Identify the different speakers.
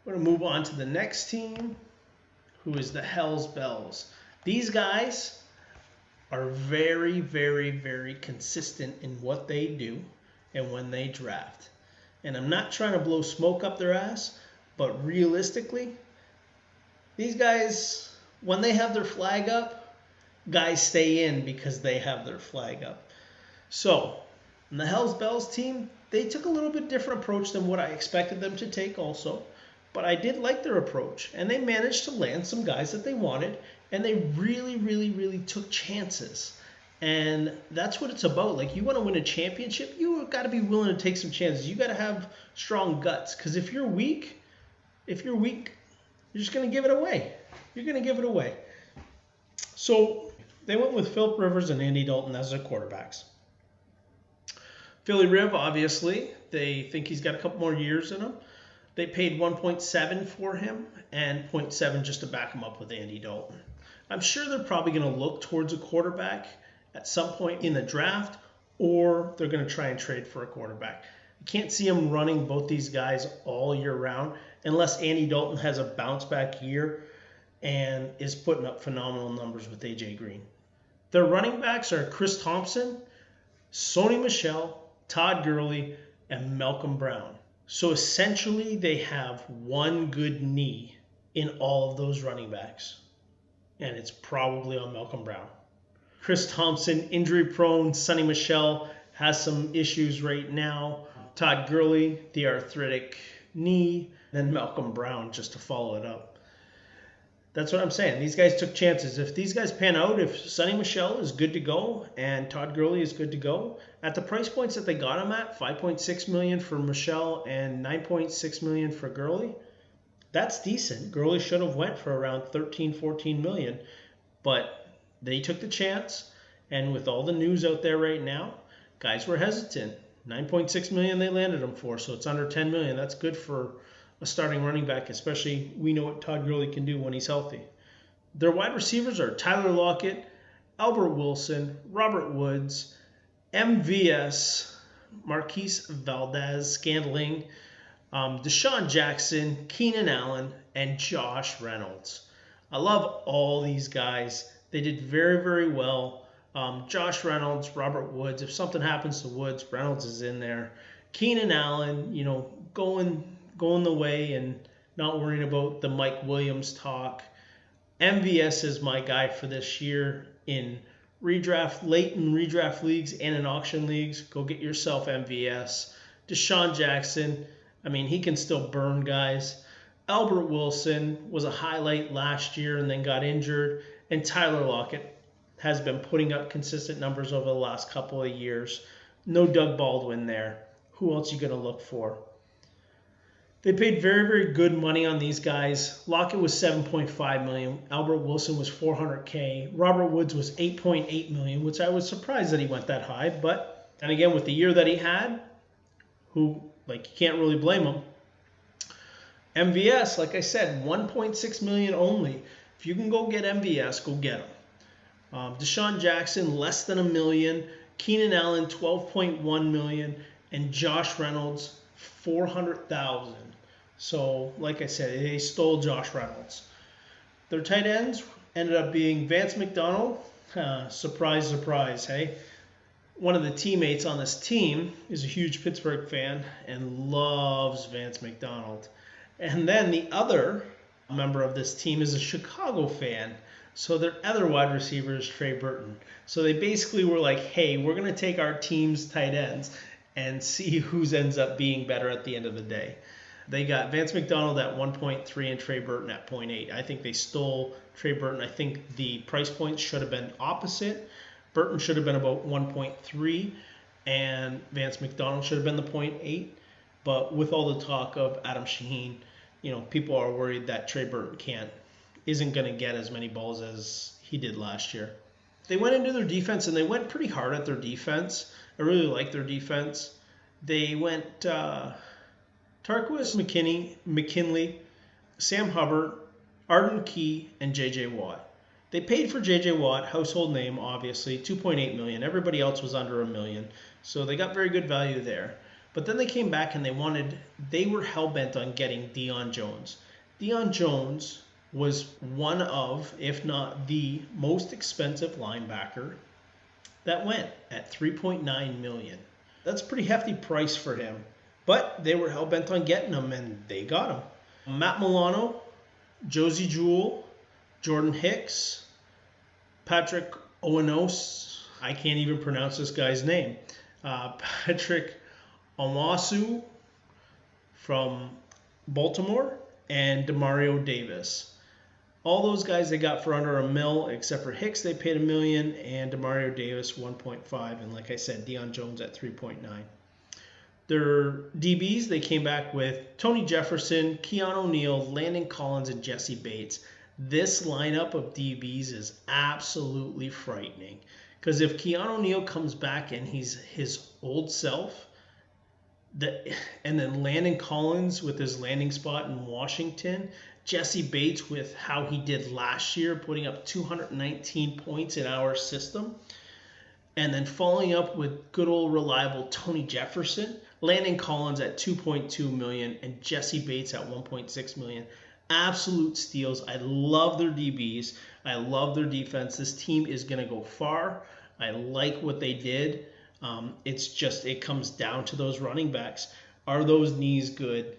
Speaker 1: We're going to move on to the next team, who is the Hells Bells. These guys are very, very, very consistent in what they do and when they draft. And I'm not trying to blow smoke up their ass, but realistically, these guys, when they have their flag up, guys stay in because they have their flag up. So, in the Hells Bells team, they took a little bit different approach than what I expected them to take also. But I did like their approach, and they managed to land some guys that they wanted, and they really, really, really took chances. And that's what it's about. Like, you want to win a championship, you got to be willing to take some chances. You got to have strong guts, because if you're weak, you're just going to give it away. You're going to give it away. So they went with Philip Rivers and Andy Dalton as their quarterbacks. Philly Riv, obviously, they think he's got a couple more years in him. They paid 1.7 for him and 0.7 just to back him up with Andy Dalton. I'm sure they're probably going to look towards a quarterback at some point in the draft, or they're going to try and trade for a quarterback. I can't see them running both these guys all year round unless Andy Dalton has a bounce back year and is putting up phenomenal numbers with A.J. Green. Their running backs are Chris Thompson, Sony Michel, Todd Gurley, and Malcolm Brown. So essentially, they have one good knee in all of those running backs, and it's probably on Malcolm Brown. Chris Thompson, injury prone. Sonny Michel has some issues right now. Todd Gurley, the arthritic knee. Then Malcolm Brown, just to follow it up. That's what I'm saying. These guys took chances. If these guys pan out, if Sonny Michel is good to go and Todd Gurley is good to go, at the price points that they got him at, $5.6 million for Michel and $9.6 million for Gurley, that's decent. Gurley should have went for around $13-14 million, but they took the chance, and with all the news out there right now, guys were hesitant. $9.6 million they landed him for, so it's under $10 million. That's good for a starting running back, especially we know what Todd Gurley can do when he's healthy. Their wide receivers are Tyler Lockett, Albert Wilson, Robert Woods, MVS, Marquise Valdez-Scantling, Deshaun Jackson, Keenan Allen, and Josh Reynolds. I love all these guys. They did very, very well. Josh Reynolds, Robert Woods. If something happens to Woods, Reynolds is in there. Keenan Allen, going the way and not worrying about the Mike Williams talk. MVS is my guy for this year in late in redraft leagues and in auction leagues. Go get yourself MVS. Deshaun Jackson, he can still burn guys. Albert Wilson was a highlight last year and then got injured. And Tyler Lockett has been putting up consistent numbers over the last couple of years. No Doug Baldwin there. Who else are you going to look for? They paid very, very good money on these guys. Lockett was $7.5 million. Albert Wilson was $400K. Robert Woods was $8.8 million, which I was surprised that he went that high. But then again, with the year that he had, you can't really blame him. MVS, like I said, $1.6 million only. If you can go get MVS, go get him. Deshaun Jackson, less than $1 million. Keenan Allen, $12.1 million. And Josh Reynolds, $400,000. So, like I said, they stole Josh Reynolds. Their tight ends ended up being Vance McDonald. Surprise, surprise, hey? One of the teammates on this team is a huge Pittsburgh fan and loves Vance McDonald. And then the other member of this team is a Chicago fan. So their other wide receiver is Trey Burton. So they basically were like, hey, we're going to take our team's tight ends and see who ends up being better at the end of the day. They got Vance McDonald at 1.3 and Trey Burton at 0.8. I think they stole Trey Burton. I think the price points should have been opposite. Burton should have been about 1.3 and Vance McDonald should have been the 0.8. But with all the talk of Adam Shaheen, people are worried that Trey Burton isn't going to get as many balls as he did last year. They went into their defense and they went pretty hard at their defense. I really like their defense. They went Tarquis McKinley, Sam Hubbard, Arden Key, and J.J. Watt. They paid for J.J. Watt, household name, obviously, $2.8 million. Everybody else was under $1 million. So they got very good value there. But then they came back and they were hell-bent on getting Deion Jones. Deion Jones was one of, if not the most expensive linebacker that went at $3.9 million. That's a pretty hefty price for him. But they were hell-bent on getting him, and they got him. Matt Milano, Josie Jewell, Jordan Hicks, Patrick Owonos, I can't even pronounce this guy's name, Patrick Onwasu from Baltimore, and Demario Davis. All those guys they got for under $1 million, except for Hicks, they paid $1 million, and Demario Davis 1.5, and like I said, Deion Jones at 3.9. Their DBs, they came back with Tony Jefferson, Keanu O'Neal, Landon Collins, and Jesse Bates. This lineup of DBs is absolutely frightening, because if Keanu O'Neal comes back and he's his old self, and then Landon Collins with his landing spot in Washington, Jesse Bates with how he did last year, putting up 219 points in our system, and then following up with good old reliable Tony Jefferson, Landon Collins at $2.2 million, and Jesse Bates at $1.6 million. Absolute steals. I love their DBs. I love their defense. This team is going to go far. I like what they did. It's just, it comes down to those running backs. Are those knees good?